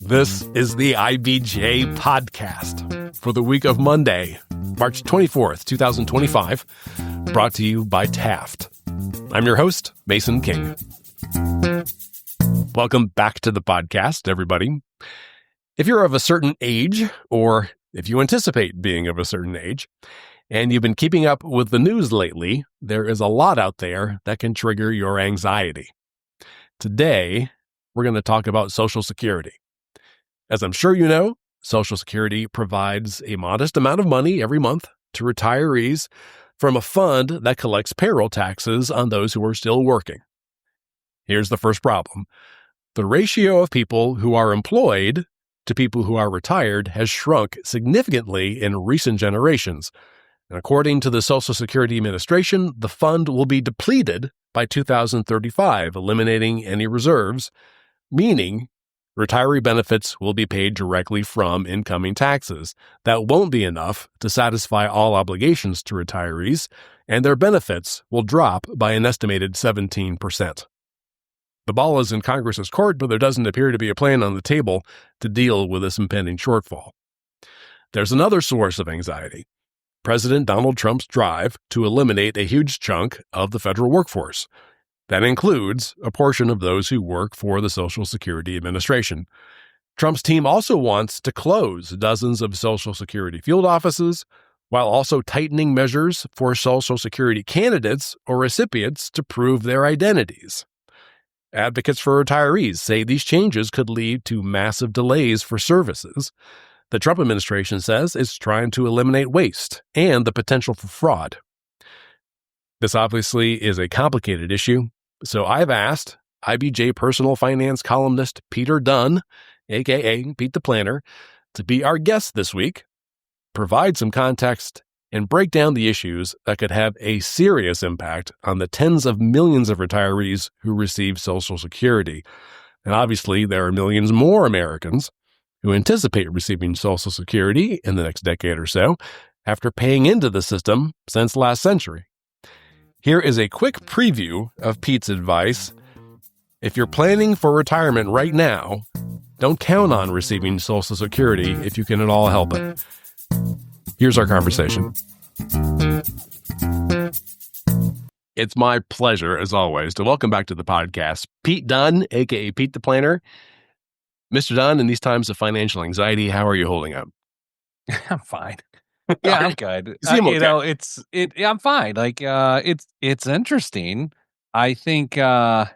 This is the IBJ podcast for the week of Monday, March 24th, 2025, brought to you by Taft. I'm your host, Mason King. Welcome back to the podcast, everybody. If you're of a certain age, or if you anticipate being of a certain age, and you've been keeping up with the news lately, there is a lot out there that can trigger your anxiety. Today, we're going to talk about Social Security. As I'm sure you know, Social Security provides a modest amount of money every month to retirees from a fund that collects payroll taxes on those who are still working. Here's the first problem. The ratio of people who are employed to people who are retired has shrunk significantly in recent generations. And according to the Social Security Administration, the fund will be depleted by 2035, eliminating any reserves, meaning retiree benefits will be paid directly from incoming taxes. That won't be enough to satisfy all obligations to retirees, and their benefits will drop by an estimated 17%. The ball is in Congress's court, but there doesn't appear to be a plan on the table to deal with this impending shortfall. There's another source of anxiety: President Donald Trump's drive to eliminate a huge chunk of the federal workforce. That includes a portion of those who work for the Social Security Administration. Trump's team also wants to close dozens of Social Security field offices, while also tightening measures for Social Security candidates or recipients to prove their identities. Advocates for retirees say these changes could lead to massive delays for services. The Trump administration says it's trying to eliminate waste and the potential for fraud. This obviously is a complicated issue, so I've asked IBJ personal finance columnist Peter Dunn, aka Pete the Planner, to be our guest this week, provide some context, and break down the issues that could have a serious impact on the tens of millions of retirees who receive Social Security. And obviously, there are millions more Americans who anticipate receiving Social Security in the next decade or so after paying into the system since last century. Here is a quick preview of Pete's advice. If you're planning for retirement right now, don't count on receiving Social Security if you can at all help it. Here's our conversation. It's my pleasure, as always, to welcome back to the podcast Pete Dunn, aka Pete the Planner. Mr. Dunn, in these times of financial anxiety, how are you holding up? I'm fine. Yeah, I'm good. Okay. I'm fine. It's interesting. I think I'm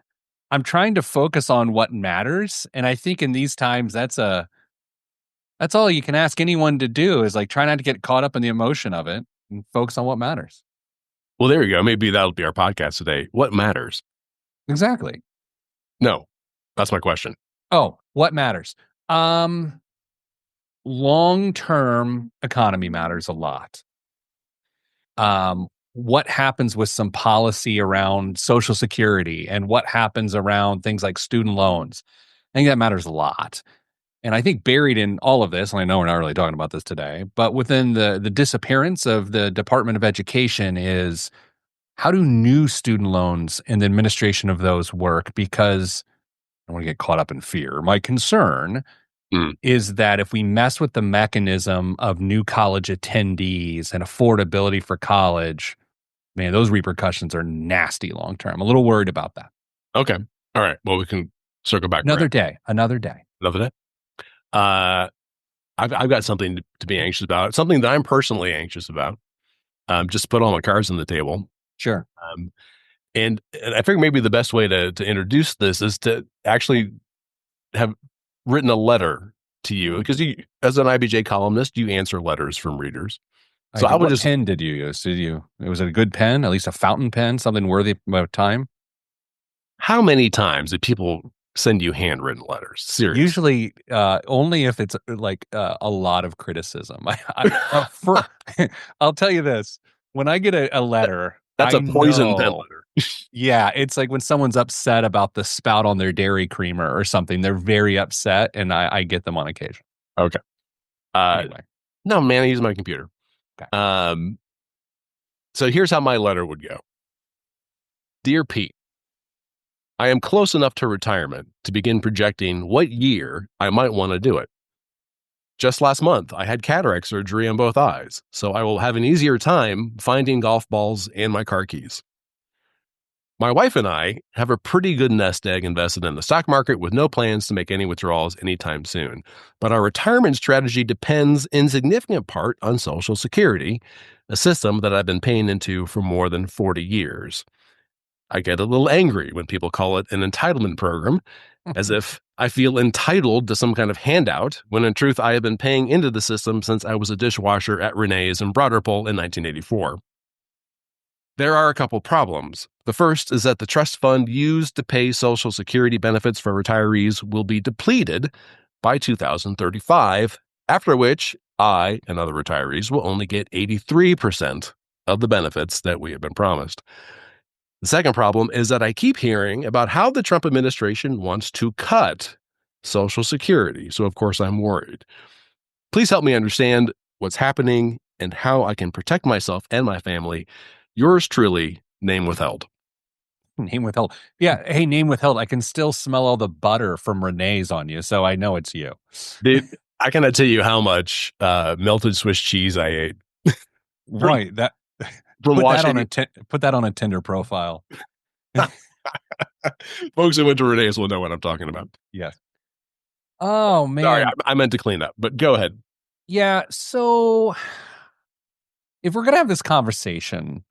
trying to focus on what matters, and I think in these times that's all you can ask anyone to do is try not to get caught up in the emotion of it and focus on what matters. Well, there you go. Maybe that'll be our podcast today. What matters? Exactly. No, that's my question. Oh, what matters? Long-term economy matters a lot. What happens with some policy around Social Security and what happens around things like student loans? I think that matters a lot. And I think buried in all of this, and I know we're not really talking about this today, but within the disappearance of the Department of Education is how do new student loans and the administration of those work? Because I don't want to get caught up in fear. My concern is that if we mess with the mechanism of new college attendees and affordability for college, man, those repercussions are nasty long term. I'm a little worried about that. Okay. All right. Well, we can circle back. Another day. Another day. I've got something to be anxious about, something that I'm personally anxious about. Just put all my cards on the table. Sure. And I figure maybe the best way to introduce this is to actually have written a letter to you, because you, as an IBJ columnist, you answer letters from readers. So what pen did you use? Was it a good pen, at least a fountain pen, something worthy of time? How many times did people send you handwritten letters? Seriously. Usually only if it's a lot of criticism. I'll tell you this. When I get a letter, that's a poison pen letter. Yeah, it's like when someone's upset about the spout on their dairy creamer or something. They're very upset, and I get them on occasion. Okay. Anyway. No, man, I use my computer. Okay. So here's how my letter would go. Dear Pete, I am close enough to retirement to begin projecting what year I might want to do it. Just last month, I had cataract surgery on both eyes, so I will have an easier time finding golf balls and my car keys. My wife and I have a pretty good nest egg invested in the stock market with no plans to make any withdrawals anytime soon. But our retirement strategy depends in significant part on Social Security, a system that I've been paying into for more than 40 years. I get a little angry when people call it an entitlement program, as if I feel entitled to some kind of handout, when in truth I have been paying into the system since I was a dishwasher at Renee's in Broderpool in 1984. There are a couple problems. The first is that the trust fund used to pay Social Security benefits for retirees will be depleted by 2035, after which I and other retirees will only get 83% of the benefits that we have been promised. The second problem is that I keep hearing about how the Trump administration wants to cut Social Security, so of course I'm worried. Please help me understand what's happening and how I can protect myself and my family. Yours truly, name withheld. Name withheld. Yeah. Hey, name withheld. I can still smell all the butter from Renee's on you, so I know it's you. Dude, I cannot tell you how much melted Swiss cheese I ate. Right. That From put that on watching put that on a Tinder profile. folks who went to Renee's will know what I'm talking about. Yes. Oh Sorry, man. I meant to clean up, but go ahead. Yeah. So if we're gonna have this conversation,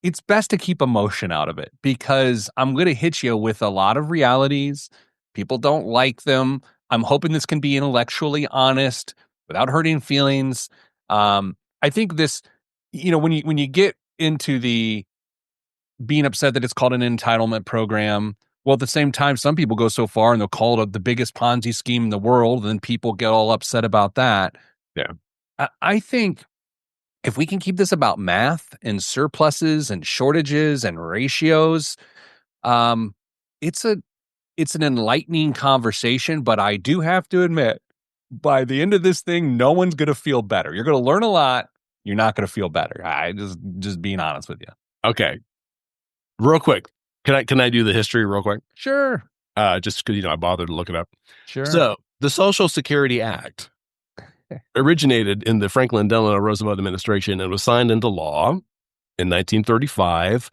it's best to keep emotion out of it because I'm gonna hit you with a lot of realities. People don't like them. I'm hoping this can be intellectually honest without hurting feelings. I think this, when you get into the being upset that it's called an entitlement program. Well, at the same time, some people go so far and they'll call it the biggest Ponzi scheme in the world, and then people get all upset about that. Yeah. I think if we can keep this about math and surpluses and shortages and ratios, um, it's an enlightening conversation. But I do have to admit, by the end of this thing, no one's going to feel better. You're going to learn a lot. You're not going to feel better. I just being honest with you. Okay. Real quick. Can I do the history real quick? Sure. Just because I bothered to look it up. Sure. So the Social Security Act originated in the Franklin Delano Roosevelt administration and was signed into law in 1935.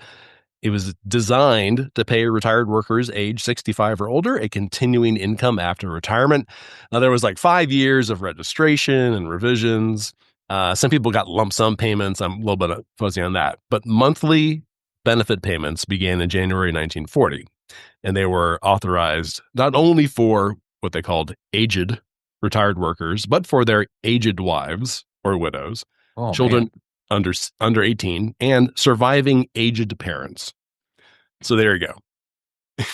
It was designed to pay retired workers age 65 or older a continuing income after retirement. Now, there was like 5 years of registration and revisions. Some people got lump sum payments. I'm a little bit fuzzy on that. But monthly benefit payments began in January 1940, and they were authorized not only for what they called aged retired workers, but for their aged wives or widows, children under 18, and surviving aged parents. So there you go.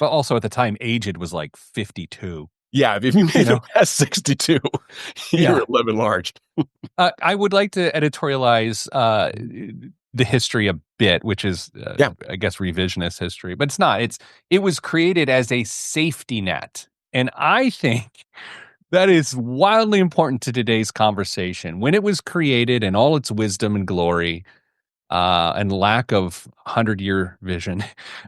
But also at the time, aged was like 52. Yeah, if you made it past 62, you were living large. I would like to editorialize the history a bit, which is, I guess, revisionist history. But it's not. It was created as a safety net. And I think that is wildly important to today's conversation. When it was created in all its wisdom and glory and lack of 100-year vision,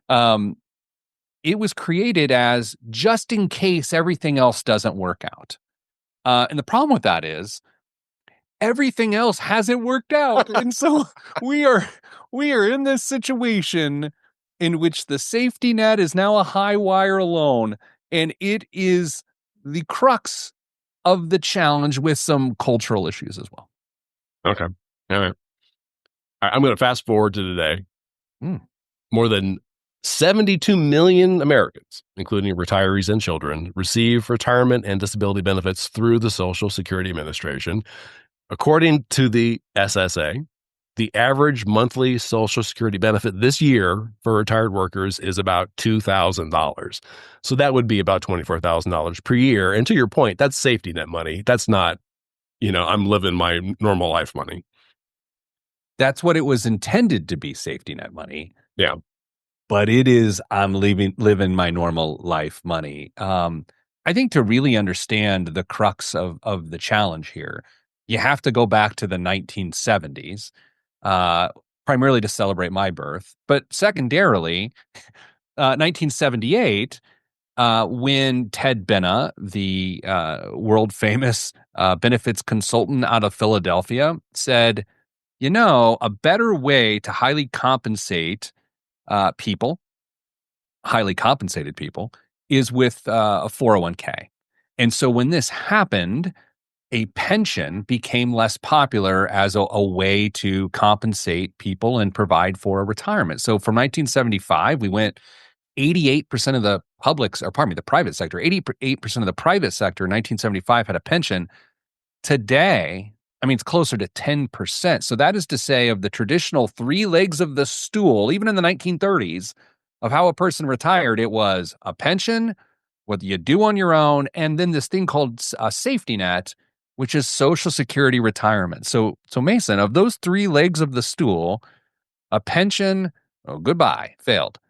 it was created as just in case everything else doesn't work out. And the problem with that is everything else hasn't worked out. And so we are in this situation in which the safety net is now a high wire alone. And it is the crux of the challenge with some cultural issues as well. Okay. All right. I'm going to fast forward to today. More than 72 million Americans, including retirees and children, receive retirement and disability benefits through the Social Security Administration. According to the SSA, the average monthly Social Security benefit this year for retired workers is about $2,000. So that would be about $24,000 per year. And to your point, that's safety net money. That's not, I'm living my normal life money. That's what it was intended to be, safety net money. Yeah. But it is, I'm living my normal life money. I think to really understand the crux of the challenge here, you have to go back to the 1970s, primarily to celebrate my birth, but secondarily, 1978, when Ted Benna, the world famous benefits consultant out of Philadelphia, said, a better way to highly compensate people, highly compensated people, is with a 401k. And so when this happened, a pension became less popular as a way to compensate people and provide for a retirement. So from 1975, we went 88% of the the private sector, 88% of the private sector in 1975 had a pension. Today, it's closer to 10%. So that is to say, of the traditional three legs of the stool, even in the 1930s, of how a person retired, it was a pension, what you do on your own, and then this thing called a safety net, which is Social Security retirement. So Mason, of those three legs of the stool, a pension, goodbye, failed.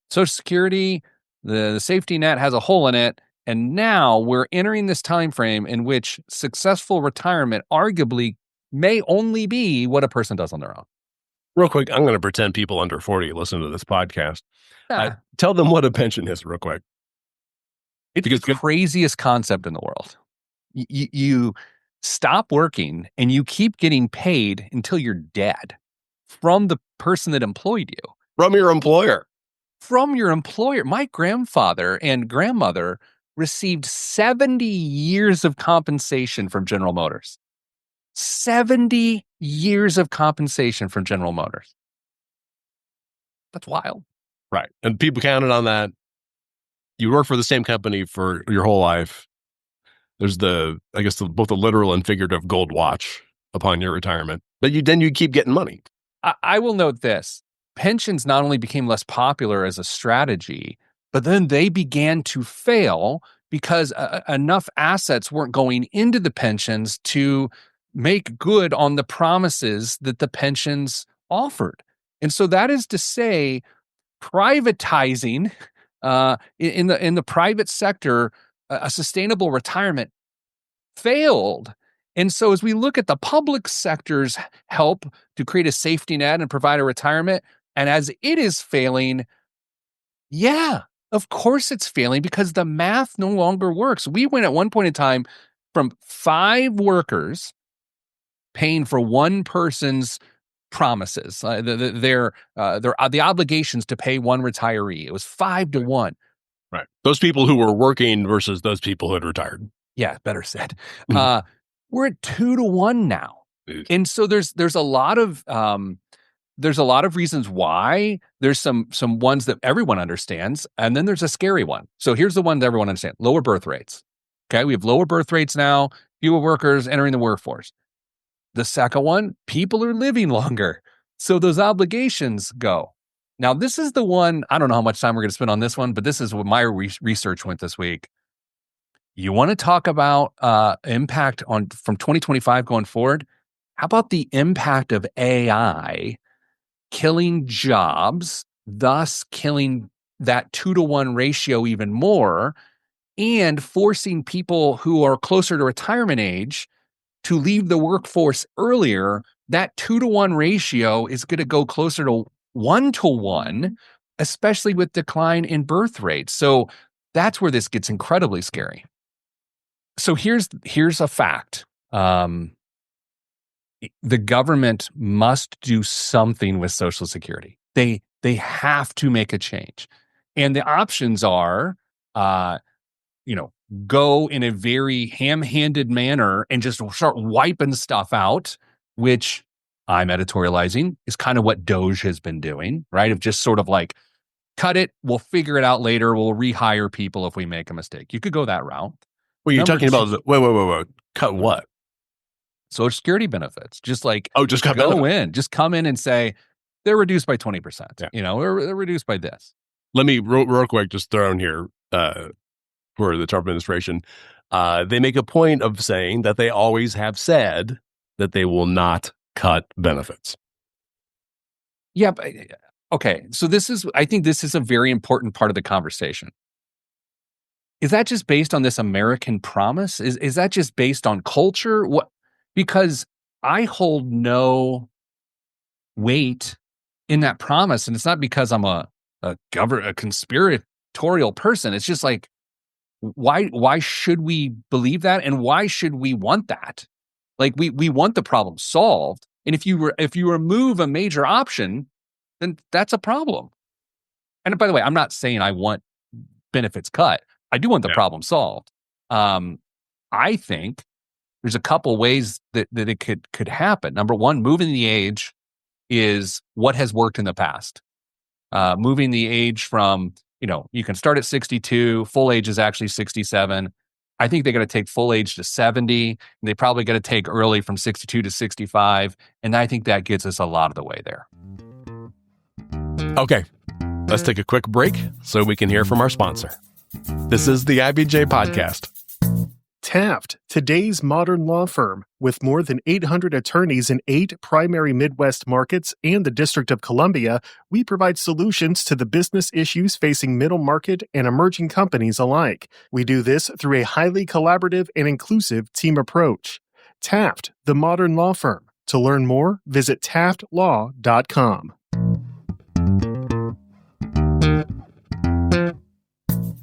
Social Security, the safety net has a hole in it. And now we're entering this time frame in which successful retirement arguably may only be what a person does on their own. Real quick, I'm going to pretend people under 40 listen to this podcast. Ah. Tell them what a pension is real quick. It's the craziest concept in the world. You stop working and you keep getting paid until you're dead from the person that employed you. From your employer. From your employer. My grandfather and grandmother received 70 years of compensation from General Motors. 70 years of compensation from General Motors. That's wild. Right. And people counted on that. You work for the same company for your whole life. There's both the literal and figurative gold watch upon your retirement. But then you keep getting money. I will note this. Pensions not only became less popular as a strategy, but then they began to fail because enough assets weren't going into the pensions to make good on the promises that the pensions offered. And so that is to say, privatizing in the private sector, a sustainable retirement failed. And so as we look at the public sector's help to create a safety net and provide a retirement, and as it is failing, of course it's failing because the math no longer works. We went at one point in time from 5 workers paying for one person's promises, the obligations to pay one retiree. It was 5 to 1. Right. Those people who were working versus those people who had retired. Yeah, better said. We're at 2 to 1 now. And so there's a lot of reasons why. There's some ones that everyone understands, and then there's a scary one. So here's the one that everyone understands: lower birth rates. Okay, we have lower birth rates now, fewer workers entering the workforce. The second one, people are living longer, so those obligations go. Now, this is the one, I don't know how much time we're going to spend on this one, but this is what my research went this week. You want to talk about impact from 2025 going forward? How about the impact of AI killing jobs, thus killing that 2 to 1 ratio even more, and forcing people who are closer to retirement age to leave the workforce earlier? That 2 to 1 ratio is going to go closer to 1 to 1, especially with decline in birth rates. So that's where this gets incredibly scary. So here's a fact. The government must do something with Social Security. They have to make a change. And the options are, go in a very ham-handed manner and just start wiping stuff out, which I'm editorializing is kind of what Doge has been doing, right? Of just sort of like, cut it, we'll figure it out later, we'll rehire people if we make a mistake. You could go that route. Well, you're talking about, wait. Cut what? Social Security benefits. Just like, just cut go in, just come in and say, they're reduced by 20%, or they're reduced by this. Let me real quick just throw in here for the Trump administration. They make a point of saying that they always have said that they will not cut benefits. Yeah. But, okay. So I think this is a very important part of the conversation. Is that just based on this American promise? Is that just based on culture? What? Because I hold no weight in that promise, and it's not because I'm a a conspiratorial person. It's just like, why should we believe that, and why should we want that? Like, we want the problem solved, and if you remove a major option, then that's a problem. And by the way, I'm not saying I want benefits cut. I do want the problem solved. I think there's a couple ways that it could happen. Number one, moving the age is what has worked in the past. Moving the age from, you can start at 62, full age is actually 67. I think they're going to take full age to 70, and they probably going to take early from 62 to 65. And I think that gets us a lot of the way there. Okay, let's take a quick break so we can hear from our sponsor. This is the IBJ Podcast. Taft, today's modern law firm, with more than 800 attorneys in 8 primary Midwest markets and the District of Columbia, we provide solutions to the business issues facing middle market and emerging companies alike. We do this through a highly collaborative and inclusive team approach. Taft, the modern law firm. To learn more, visit taftlaw.com.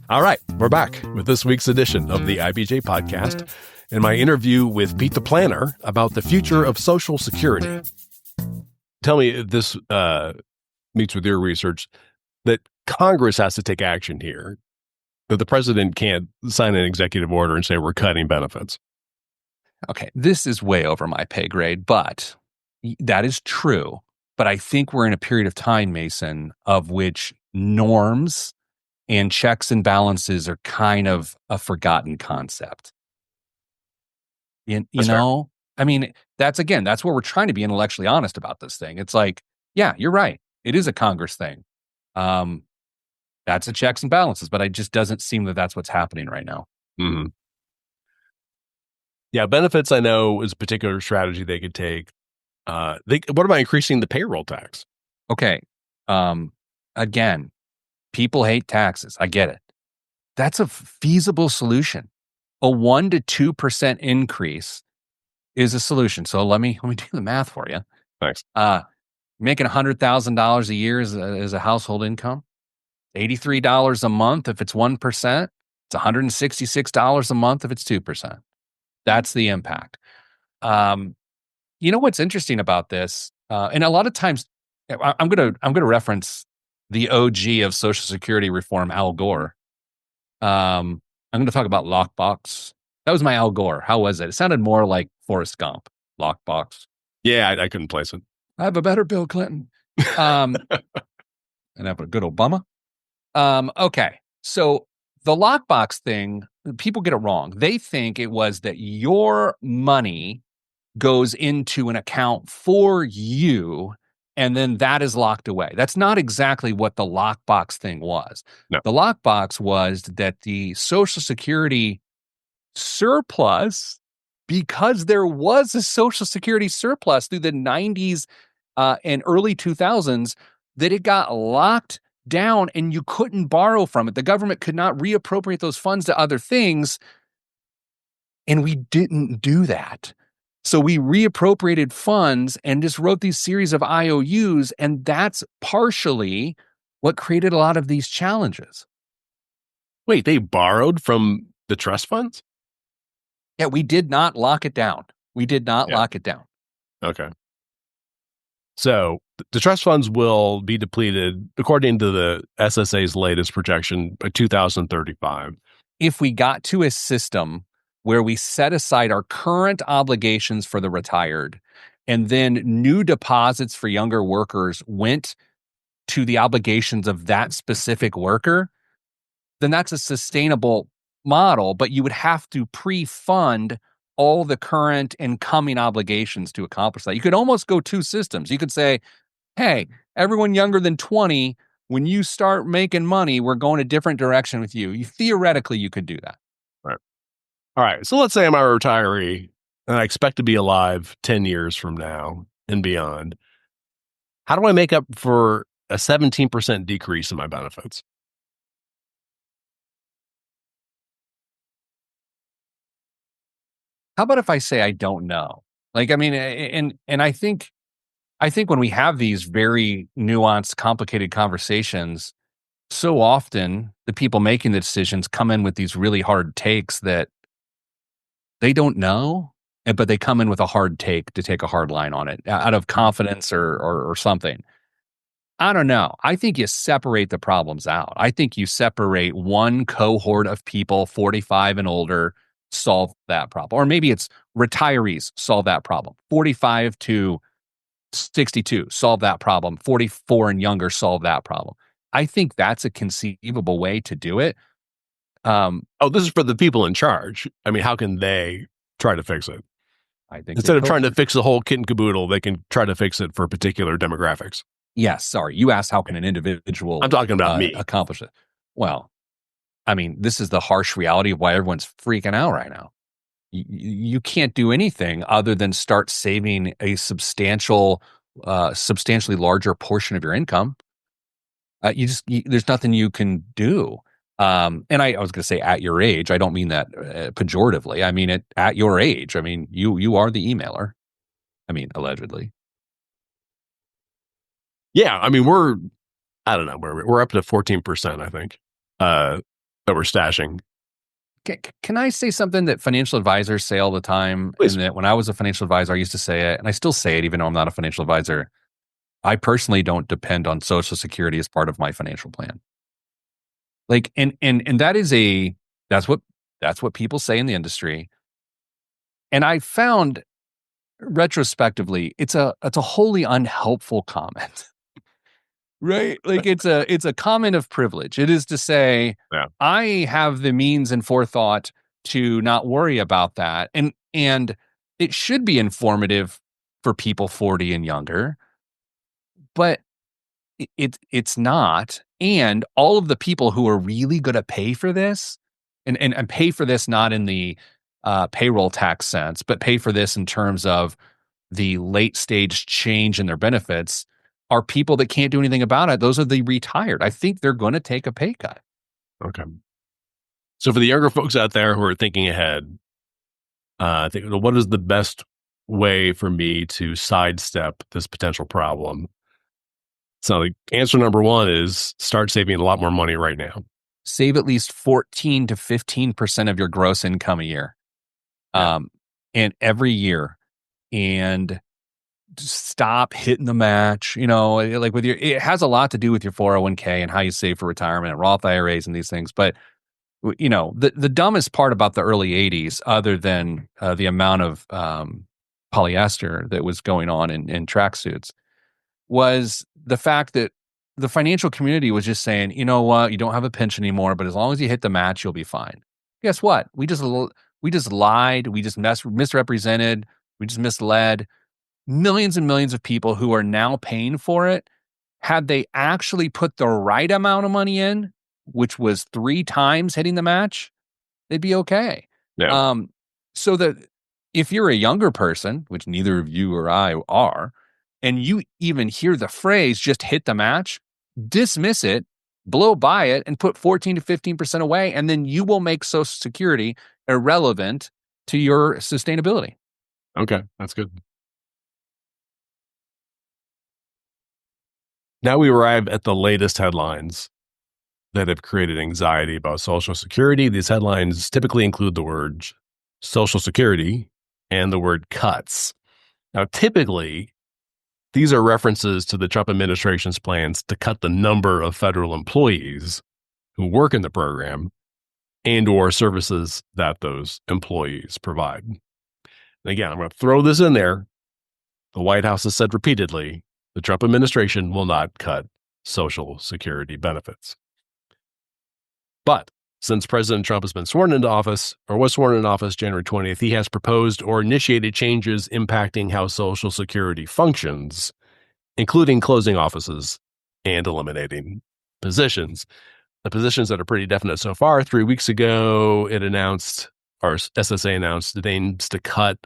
All right, we're back with this week's edition of the IBJ Podcast and my interview with Pete the Planner about the future of Social Security. Tell me if this meets with your research, that Congress has to take action here, that the president can't sign an executive order and say we're cutting benefits. Okay, this is way over my pay grade, but that is true. But I think we're in a period of time, Mason, of which norms and checks and balances are kind of a forgotten concept. You know, I mean, that's where we're trying to be intellectually honest about this thing. It's like, yeah, you're right. It is a Congress thing. That's a checks and balances, but it just doesn't seem that that's what's happening right now. Mm-hmm. Yeah, benefits, I know, is a particular strategy they could take. What about increasing the payroll tax? Okay. Again, people hate taxes. I get it. That's a feasible solution. A 1% to 2% increase is a solution. So let me do the math for you. Thanks. Making $100,000 a year is a household income. $83 a month if it's 1%. It's $166 a month if it's 2%. That's the impact. You know what's interesting about this? And a lot of times, I'm gonna reference the OG of Social Security reform, Al Gore. I'm going to talk about lockbox. That was my Al Gore. How was it? It sounded more like Forrest Gump. Lockbox. Yeah, I couldn't place it. I have a better Bill Clinton. And I have a good Obama. Okay, so the lockbox thing, people get it wrong. They think it was that your money goes into an account for you, and then that is locked away. That's not exactly what the lockbox thing was. No. The lockbox was that the Social Security surplus, because there was a Social Security surplus through the 90s and early 2000s, that it got locked down and you couldn't borrow from it. The government could not reappropriate those funds to other things. And we didn't do that. So we reappropriated funds and just wrote these series of IOUs, and that's partially what created a lot of these challenges. Wait, they borrowed from the trust funds? Yeah, we did not lock it down. Lock it down. Okay. So the trust funds will be depleted, according to the SSA's latest projection, by 2035. If we got to a system where we set aside our current obligations for the retired, and then new deposits for younger workers went to the obligations of that specific worker, then that's a sustainable model, but you would have to pre-fund all the current and coming obligations to accomplish that. You could almost go two systems. You could say, hey, everyone younger than 20, when you start making money, we're going a different direction with you. Theoretically, you could do that. Right. All right. So let's say I'm a retiree and I expect to be alive 10 years from now and beyond. How do I make up for a 17% decrease in my benefits? How about if I say I don't know? Like, I mean, and I think when we have these very nuanced, complicated conversations, so often the people making the decisions come in with these really hard takes that they don't know, but they come in with a hard take to take a hard line on it out of confidence or something. I don't know. I think you separate the problems out. I think you separate one cohort of people, 45 and older, solve that problem. Or maybe it's retirees solve that problem. 45 to 62 solve that problem. 44 and younger solve that problem. I think that's a conceivable way to do it. This is for the people in charge. I mean, how can they try to fix it? I think Instead of trying to fix the whole kit and caboodle, they can try to fix it for particular demographics. Yes, sorry. You asked how can an individual I'm talking about me. accomplish it. Well, I mean, this is the harsh reality of why everyone's freaking out right now. You can't do anything other than start saving a substantially larger portion of your income. There's nothing you can do. And I was going to say at your age, I don't mean that pejoratively. I mean it at your age. I mean, you are the emailer. I mean, allegedly. Yeah, I mean, we're up to 14%, I think, that we're stashing. Can I say something that financial advisors say all the time? Please. And that when I was a financial advisor, I used to say it, and I still say it, even though I'm not a financial advisor. I personally don't depend on Social Security as part of my financial plan. Like, and that is that's what people say in the industry. And I found retrospectively, it's a wholly unhelpful comment. Right? Like it's a comment of privilege. It is to say, yeah. I have the means and forethought to not worry about that. And it should be informative for people 40 and younger, but it's not. And all of the people who are really going to pay for this and pay for this not in the payroll tax sense, but pay for this in terms of the late stage change in their benefits are people that can't do anything about it. Those are the retired. I think they're going to take a pay cut. Okay. So for the younger folks out there who are thinking ahead, think, what is the best way for me to sidestep this potential problem? So like answer number one is start saving a lot more money right now. Save at least 14 to 15% of your gross income a year. Yeah. And every year. And stop hitting the match, like it has a lot to do with your 401k and how you save for retirement and Roth IRAs and these things. But, the dumbest part about the early 80s, other than the amount of polyester that was going on in tracksuits, was the fact that the financial community was just saying, you know what, you don't have a pension anymore, but as long as you hit the match, you'll be fine. Guess what? We just lied. We just misrepresented. We just misled millions and millions of people who are now paying for it. Had they actually put the right amount of money in, which was 3 times hitting the match, they'd be okay. Yeah. So that if you're a younger person, which neither of you or I are, and you even hear the phrase just hit the match, dismiss it, blow by it, and put 14 to 15% away, and then you will make Social Security irrelevant to your sustainability. Okay, that's good. Now we arrive at the latest headlines that have created anxiety about Social Security. These headlines typically include the word Social Security and the word cuts. Now, typically, these are references to the Trump administration's plans to cut the number of federal employees who work in the program and or services that those employees provide. And again, I'm going to throw this in there. The White House has said repeatedly, the Trump administration will not cut Social Security benefits. But since President Trump has been sworn into office, or was sworn into office January 20th, he has proposed or initiated changes impacting how Social Security functions, including closing offices and eliminating positions. The positions that are pretty definite so far. 3 weeks ago, SSA announced it aims to cut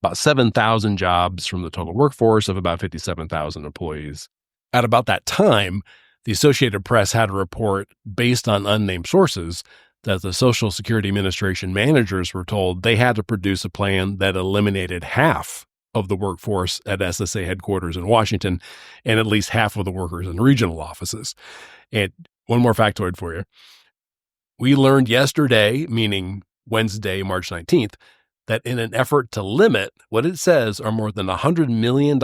about 7,000 jobs from the total workforce of about 57,000 employees. At about that time, the Associated Press had a report based on unnamed sources that the Social Security Administration managers were told they had to produce a plan that eliminated half of the workforce at SSA headquarters in Washington and at least half of the workers in regional offices. And one more factoid for you. We learned yesterday, meaning Wednesday, March 19th, that in an effort to limit what it says are more than $100 million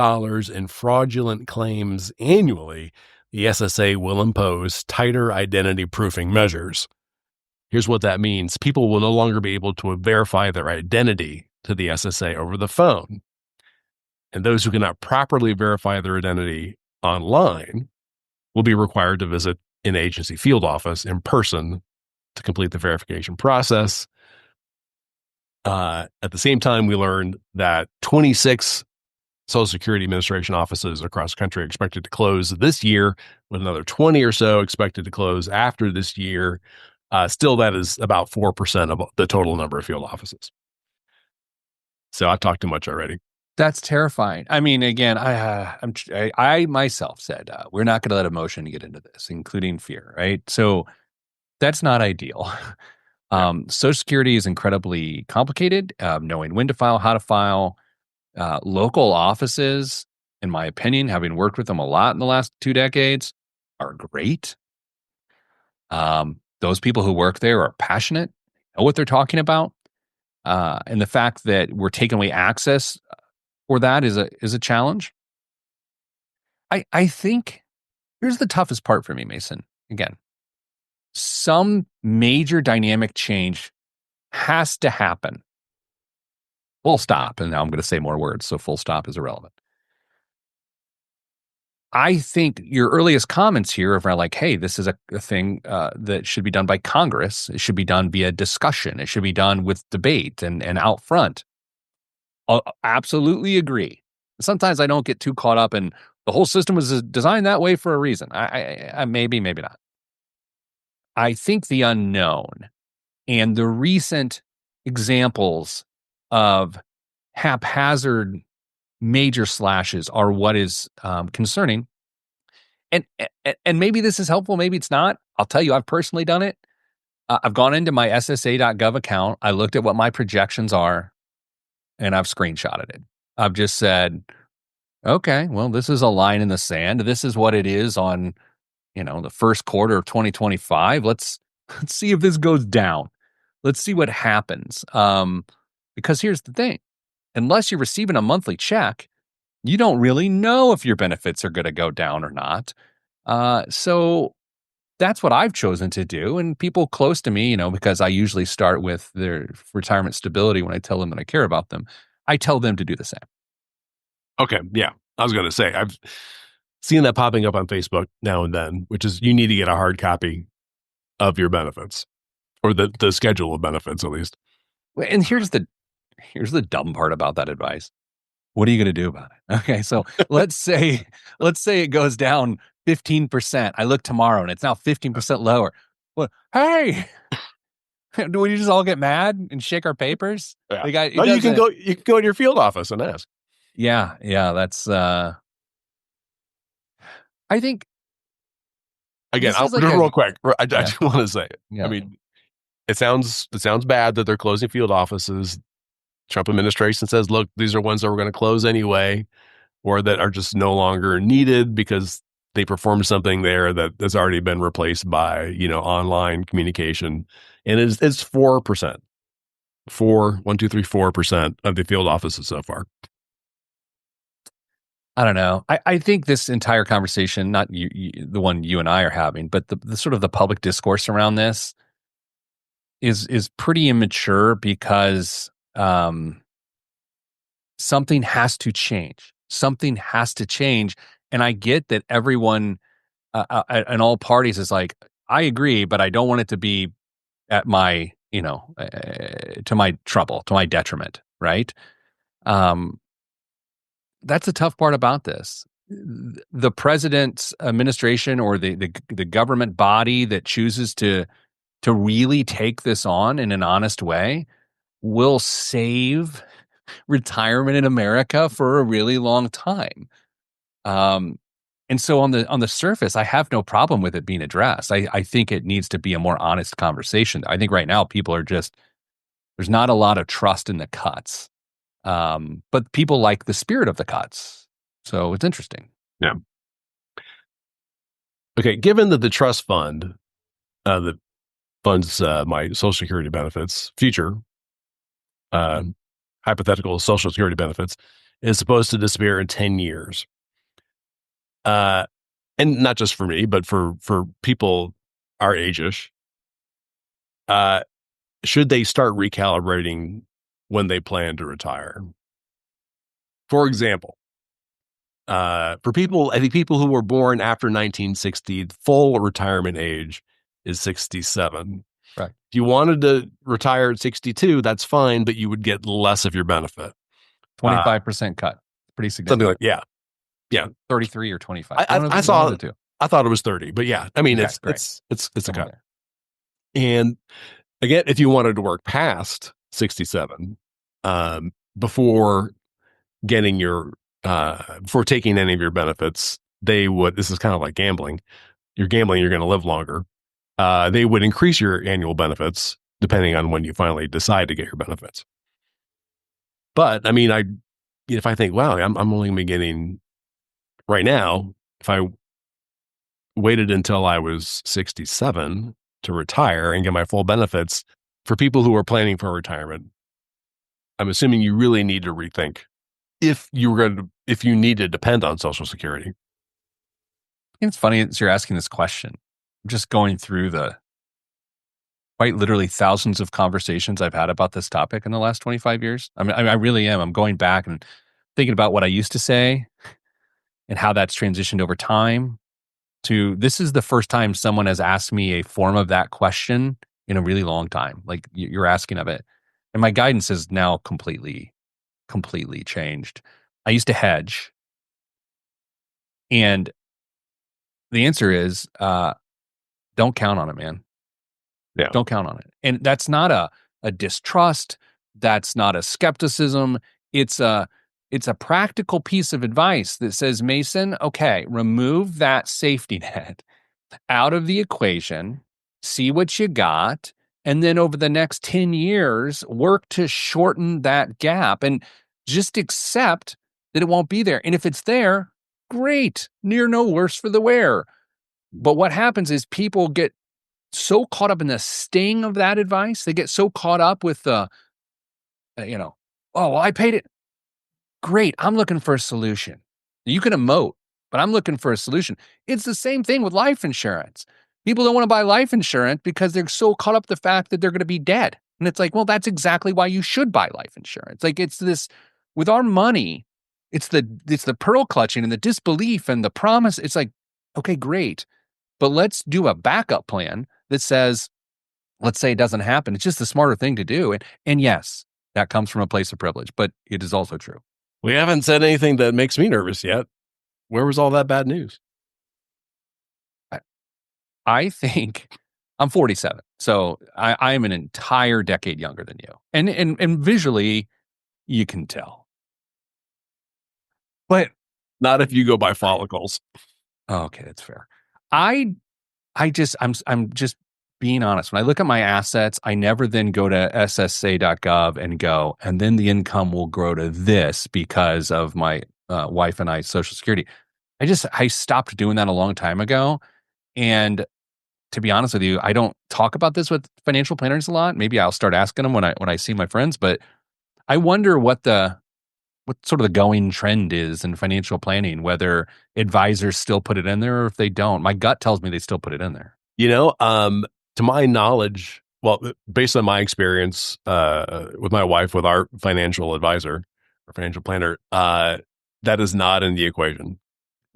in fraudulent claims annually, the SSA will impose tighter identity proofing measures. Here's what that means. People will no longer be able to verify their identity to the SSA over the phone. And those who cannot properly verify their identity online will be required to visit an agency field office in person to complete the verification process. At the same time, we learned that 26 Social Security Administration offices across the country are expected to close this year, with another 20 or so expected to close after this year. Still, that is about 4% of the total number of field offices. So I've talked too much already. That's terrifying. I mean, again, I myself said we're not going to let emotion get into this, including fear, right? So that's not ideal. Social Security is incredibly complicated. Knowing when to file, how to file, local offices, in my opinion, having worked with them a lot in the last 2 decades, are great. Those people who work there are passionate, know what they're talking about. And the fact that we're taking away access for that is a challenge. I think here's the toughest part for me, Mason. Again, some major dynamic change has to happen. Full stop. And now I'm going to say more words, so full stop is irrelevant. I think your earliest comments here are like, hey, this is a thing that should be done by Congress. It should be done via discussion. It should be done with debate and out front. I'll absolutely agree. Sometimes I don't get too caught up in the whole system was designed that way for a reason. I maybe not. I think the unknown and the recent examples of haphazard major slashes are what is concerning. And maybe this is helpful, maybe it's not. I'll tell you, I've personally done it. I've gone into my SSA.gov account. I looked at what my projections are, and I've screenshotted it. I've just said, okay, well, this is a line in the sand. This is what it is on, the first quarter of 2025. Let's see if this goes down. Let's see what happens. Because here's the thing. Unless you're receiving a monthly check, you don't really know if your benefits are going to go down or not. So that's what I've chosen to do. And people close to me, because I usually start with their retirement stability when I tell them that I care about them, I tell them to do the same. Okay. Yeah. I was going to say, I've seen that popping up on Facebook now and then, which is you need to get a hard copy of your benefits or the schedule of benefits, at least. And here's the dumb part about that advice. What are you going to do about it? Okay. So let's say it goes down 15%. I look tomorrow and it's now 15% lower. Well, hey, do we just all get mad and shake our papers? Yeah. You can go to your field office and ask. Yeah. That's, I think. Again, real quick. I just want to say it. Yeah. I mean, it sounds bad that they're closing field offices. Trump administration says, look, these are ones that we're going to close anyway, or that are just no longer needed because they performed something there that has already been replaced by, online communication. And it's 4%. 4% of the field offices so far. I don't know. I think this entire conversation, not the one you and I are having, but the sort of the public discourse around this is pretty immature because something has to change. Something has to change. And I get that everyone and all parties is like, I agree, but I don't want it to be at my, to my trouble, to my detriment, right? That's the tough part about this. The president's administration or the government body that chooses to really take this on in an honest way will save retirement in America for a really long time. And so on the surface, I have no problem with it being addressed. I think it needs to be a more honest conversation. I think right now people are there's not a lot of trust in the cuts. But people like the spirit of the cuts. So it's interesting. Yeah. Okay, given that the trust fund that funds my Social Security benefits, future hypothetical Social Security benefits, is supposed to disappear in 10 years. And not just for me, but for people our age-ish, should they start recalibrating when they plan to retire? For example, for people, I think people who were born after 1960, full retirement age is 67. Right. If you wanted to retire at 62, that's fine, but you would get less of your benefit. 25% cut. Pretty significant. Something like, yeah. 33 or 25. I thought it was 30, but yeah, I mean, Okay, it's a cut. there. And again, if you wanted to work past 67, before getting before taking any of your benefits, this is kind of like gambling. You're gambling, you're going to live longer. They would increase your annual benefits depending on when you finally decide to get your benefits. But I mean, if I think, wow, I'm only going to be getting right now, if I waited until I was 67 to retire and get my full benefits, for people who are planning for retirement, I'm assuming you really need to rethink if you need to depend on Social Security. It's funny as you're asking this question. I'm just going through the quite literally thousands of conversations I've had about this topic in the last 25 years. I mean, I really am. I'm going back and thinking about what I used to say and how that's transitioned over time to this is the first time someone has asked me a form of that question in a really long time. Like you're asking of it. And my guidance has now completely changed. I used to hedge. And the answer is, don't count on it, man. Yeah. Don't count on it. And that's not a distrust. That's not a skepticism. It's a practical piece of advice that says, Mason, okay, remove that safety net out of the equation, see what you got, and then over the next 10 years, work to shorten that gap and just accept that it won't be there. And if it's there, great, near no worse for the wear. But what happens is people get so caught up in the sting of that advice. They get so caught up with oh, well, I paid it. Great. I'm looking for a solution. You can emote, but I'm looking for a solution. It's the same thing with life insurance. People don't want to buy life insurance because they're so caught up the fact that they're going to be dead. And it's like, well, that's exactly why you should buy life insurance. Like it's this with our money, it's the pearl clutching and the disbelief and the promise. It's like, okay, great. But let's do a backup plan that says, let's say it doesn't happen. It's just the smarter thing to do. And yes, that comes from a place of privilege, but it is also true. We haven't said anything that makes me nervous yet. Where was all that bad news? I think I'm 47. So I am an entire decade younger than you. And visually, you can tell. But not if you go by follicles. Okay, that's fair. I'm just being honest. When I look at my assets, I never then go to SSA.gov and go, and then the income will grow to this because of my wife and I's Social Security. I stopped doing that a long time ago. And to be honest with you, I don't talk about this with financial planners a lot. Maybe I'll start asking them when I see my friends, but I wonder what sort of the going trend is in financial planning, whether advisors still put it in there or if they don't. My gut tells me they still put it in there. To my knowledge, well, based on my experience with my wife, with our financial advisor or financial planner, that is not in the equation.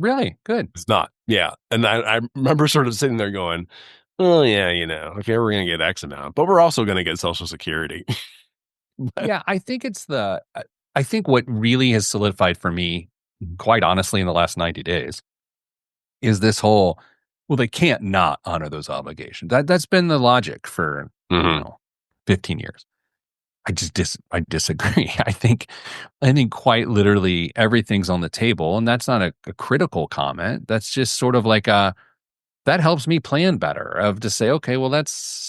Really? Good. It's not. Yeah. And I remember sort of sitting there going, oh, yeah, okay, we're going to get X amount, but we're also going to get Social Security. Yeah, I think I think what really has solidified for me, quite honestly, in the last 90 days is this whole, well, they can't not honor those obligations. That's been the logic for 15 years. I disagree. I think quite literally everything's on the table, and that's not a critical comment. That's just sort of like that helps me plan better of to say, okay, well,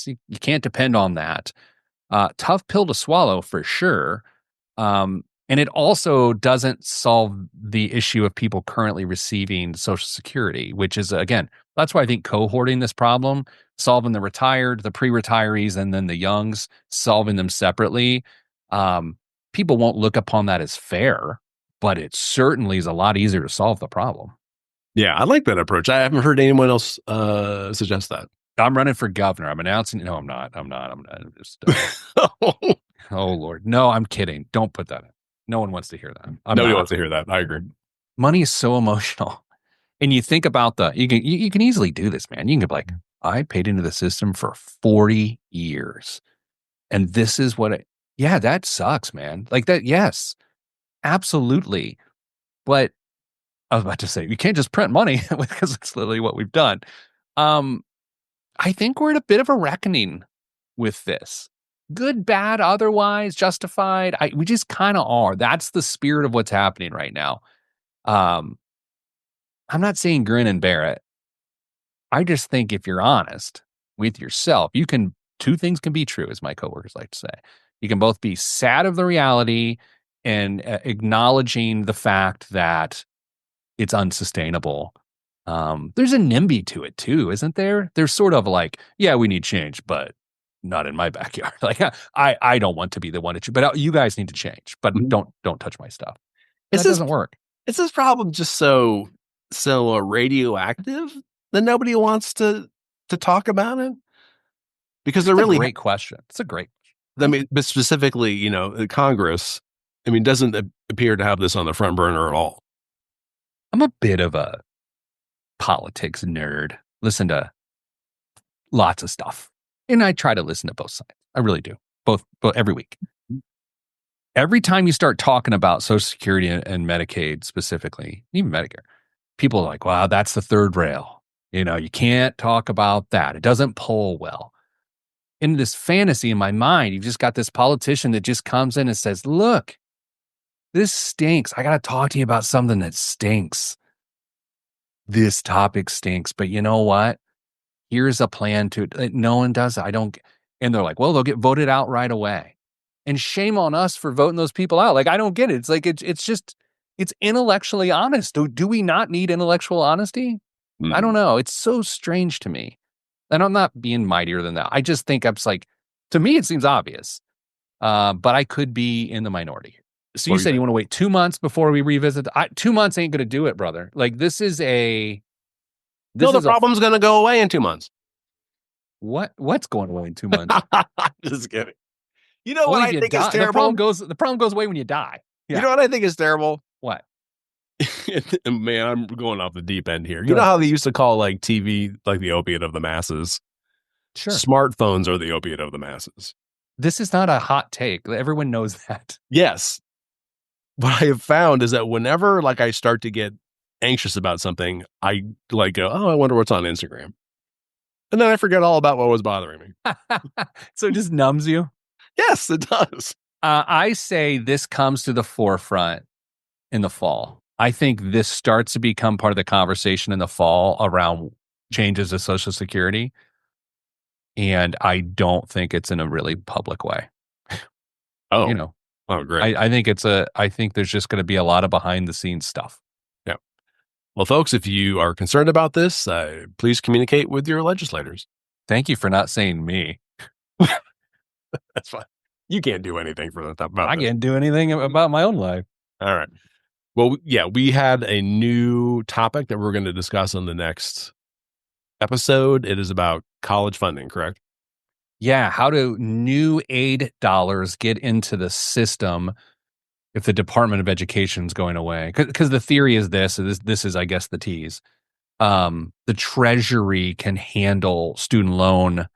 you can't depend on that. Tough pill to swallow for sure. And it also doesn't solve the issue of people currently receiving Social Security, which is, again, that's why I think cohorting this problem, solving the retired, the pre-retirees, and then the youngs, solving them separately, people won't look upon that as fair, but it certainly is a lot easier to solve the problem. Yeah, I like that approach. I haven't heard anyone else suggest that. I'm running for governor. I'm announcing. No, I'm not. I'm just. Oh, Lord. No, I'm kidding. Don't put that in. No one wants to hear that. Nobody wants to hear that. I agree. Money is so emotional. And you think about you can easily do this, man. You can be like, I paid into the system for 40 years. And this is yeah, that sucks, man. Like that. Yes, absolutely. But I was about to say, you can't just print money because it's literally what we've done. I think we're at a bit of a reckoning with this. Good, bad, otherwise, justified. We just kind of are. That's the spirit of what's happening right now. I'm not saying grin and bear it. I just think if you're honest with yourself, two things can be true, as my coworkers like to say. You can both be sad of the reality and acknowledging the fact that it's unsustainable. There's a NIMBY to it too, isn't there? There's sort of like, yeah, we need change, but not in my backyard. Like I don't want to be the one but you guys need to change, but don't touch my stuff. That doesn't work. Is this problem just so radioactive that nobody wants to talk about it? Because they're really great question. It's a great question. I mean, but specifically, Congress, doesn't appear to have this on the front burner at all. I'm a bit of a politics nerd. Listen to lots of stuff. And I try to listen to both sides. I really do. Both every week. Every time you start talking about Social Security and Medicaid specifically, even Medicare, people are like, wow, that's the third rail. You can't talk about that. It doesn't poll well. In this fantasy in my mind, you've just got this politician that just comes in and says, look, this stinks. I got to talk to you about something that stinks. This topic stinks, but you know what? Here's a plan to it. No one does it. And they're like, well, they'll get voted out right away. And shame on us for voting those people out. Like, I don't get it. It's like, it's intellectually honest. Do we not need intellectual honesty? I don't know. It's so strange to me. And I'm not being mightier than that. I just think to me, it seems obvious. But I could be in the minority. So you said you want to wait 2 months before we revisit. 2 months ain't going to do it, brother. Like the problem's going to go away in 2 months. What's going away in 2 months? Just kidding. You know what I think is terrible? The problem goes away when you die. Yeah. You know what I think is terrible? What? Man, I'm going off the deep end here. You know how they used to call TV like the opiate of the masses? Sure. Smartphones are the opiate of the masses. This is not a hot take. Everyone knows that. Yes. What I have found is that whenever I start to get anxious about something, I go, oh, I wonder what's on Instagram. And then I forget all about what was bothering me. So it just numbs you? Yes, it does. I say this comes to the forefront in the fall. I think this starts to become part of the conversation in the fall around changes to Social Security. And I don't think it's in a really public way. Oh, oh, great. I think there's just going to be a lot of behind the scenes stuff. Yeah. Well, folks, if you are concerned about this, please communicate with your legislators. Thank you for not saying me. That's fine. You can't do anything for that. I can't do anything about my own life. All right. Well, yeah, we had a new topic that we're going to discuss on the next episode. It is about college funding, correct? Yeah. How do new aid dollars get into the system if the Department of Education is going away? Because the theory is this is, I guess, the tease. The Treasury can handle student loan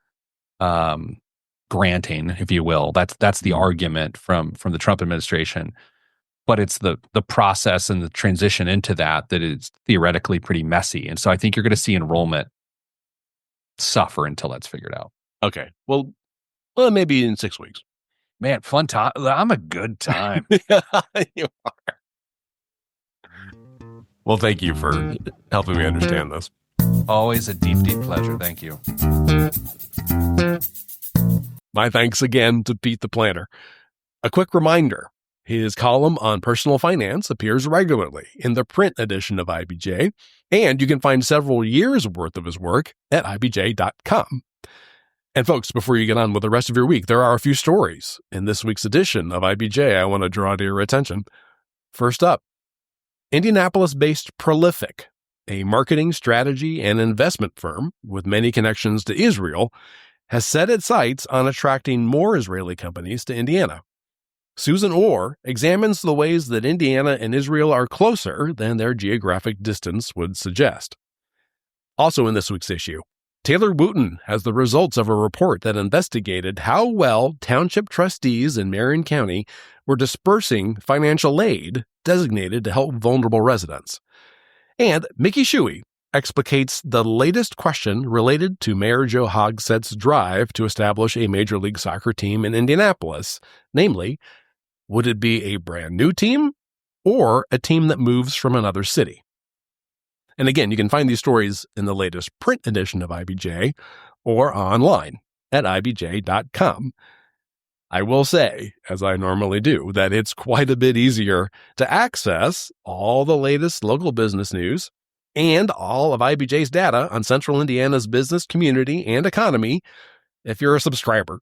granting, if you will. That's the argument from the Trump administration. But it's the process and the transition into that is theoretically pretty messy. And so I think you're going to see enrollment suffer until that's figured out. Okay. Well, maybe in 6 weeks. Man, fun time. I'm a good time. You are. Well, thank you for helping me understand this. Always a deep, deep pleasure. Thank you. My thanks again to Pete the Planner. A quick reminder, His column on personal finance appears regularly in the print edition of IBJ, and you can find several years' worth of his work at ibj.com. And folks, before you get on with the rest of your week, there are a few stories in this week's edition of IBJ I want to draw to your attention. First up, Indianapolis-based Prolific, a marketing strategy and investment firm with many connections to Israel, has set its sights on attracting more Israeli companies to Indiana. Susan Orr examines the ways that Indiana and Israel are closer than their geographic distance would suggest. Also in this week's issue, Taylor Wooten has the results of a report that investigated how well township trustees in Marion County were dispersing financial aid designated to help vulnerable residents. And Mickey Shuey explicates the latest question related to Mayor Joe Hogsett's drive to establish a Major League Soccer team in Indianapolis, namely, would it be a brand new team or a team that moves from another city? And again, you can find these stories in the latest print edition of IBJ or online at ibj.com. I will say, as I normally do, that it's quite a bit easier to access all the latest local business news and all of IBJ's data on Central Indiana's business, community, and economy if you're a subscriber.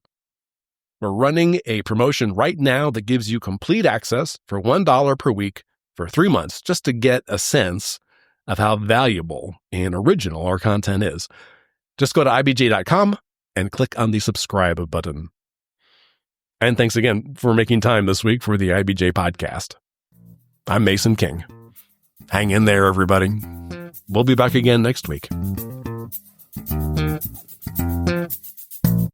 We're running a promotion right now that gives you complete access for $1 per week for 3 months, just to get a sense of how valuable and original our content is. Just go to ibj.com and click on the subscribe button. And thanks again for making time this week for the IBJ podcast. I'm Mason King. Hang in there, everybody. We'll be back again next week.